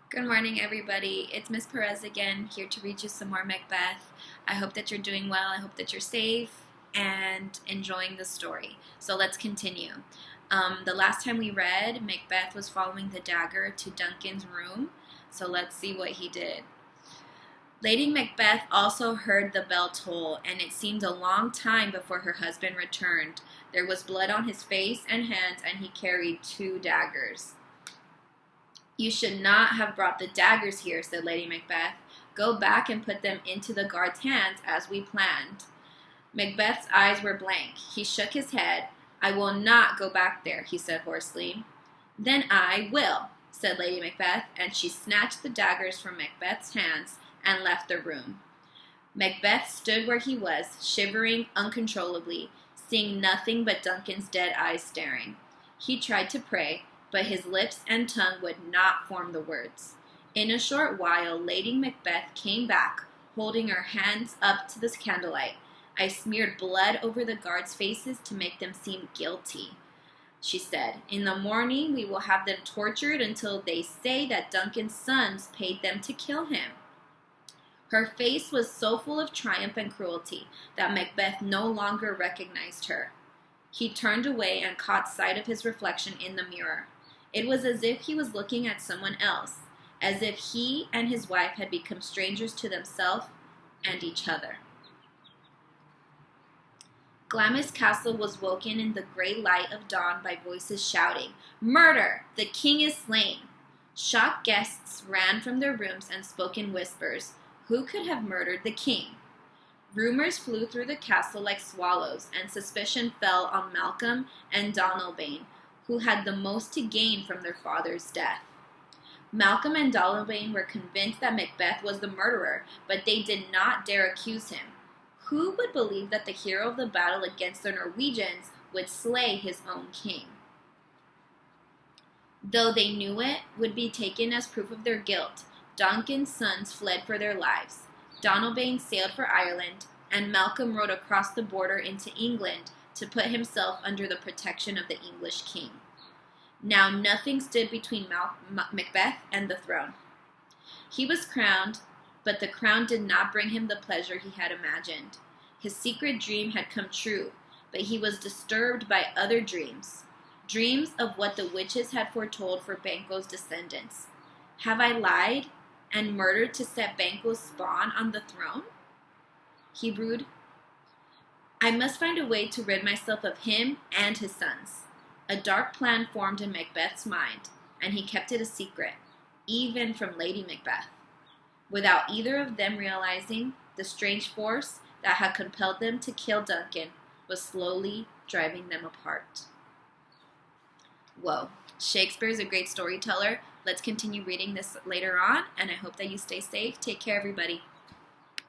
Good morning, everybody. It's Miss Perez again, here to read you some more Macbeth. I hope that you're doing well. I hope that you're safe and enjoying the story. So let's continue. The last time we read, Macbeth was following the dagger to Duncan's room. So let's see what he did. Lady Macbeth also heard the bell toll, and it seemed a long time before her husband returned. There was blood on his face and hands, and he carried 2 daggers. "You should not have brought the daggers here," said Lady Macbeth. "Go back and put them into the guard's hands as we planned." Macbeth's eyes were blank. He shook his head. "I will not go back there," he said hoarsely. "Then I will," said Lady Macbeth, and she snatched the daggers from Macbeth's hands and left the room. Macbeth stood where he was, shivering uncontrollably, seeing nothing but Duncan's dead eyes staring. He tried to pray, but his lips and tongue would not form the words. In a short while, Lady Macbeth came back, holding her hands up to the candlelight. "I smeared blood over the guards' faces to make them seem guilty," she said. "In the morning we will have them tortured until they say that Duncan's sons paid them to kill him." Her face was so full of triumph and cruelty that Macbeth no longer recognized her. He turned away and caught sight of his reflection in the mirror. It was as if he was looking at someone else, as if he and his wife had become strangers to themselves and each other. Glamis Castle was woken in the gray light of dawn by voices shouting, "Murder! The king is slain!" Shocked guests ran from their rooms and spoke in whispers. Who could have murdered the king? Rumors flew through the castle like swallows, and suspicion fell on Malcolm and Donalbain, who had the most to gain from their father's death. Malcolm and Donalbain were convinced that Macbeth was the murderer, but they did not dare accuse him. Who would believe that the hero of the battle against the Norwegians would slay his own king? Though they knew it would be taken as proof of their guilt, Duncan's sons fled for their lives. Donalbain sailed for Ireland, and Malcolm rode across the border into England to put himself under the protection of the English king. Now nothing stood between Macbeth and the throne. He was crowned, but the crown did not bring him the pleasure he had imagined. His secret dream had come true, but he was disturbed by other dreams. Dreams of what the witches had foretold for Banquo's descendants. "Have I lied and murdered to set Banquo's spawn on the throne?" he brooded. "I must find a way to rid myself of him and his sons." A dark plan formed in Macbeth's mind, and he kept it a secret, even from Lady Macbeth. Without either of them realizing, the strange force that had compelled them to kill Duncan was slowly driving them apart. Whoa, Shakespeare is a great storyteller. Let's continue reading this later on, and I hope that you stay safe. Take care, everybody.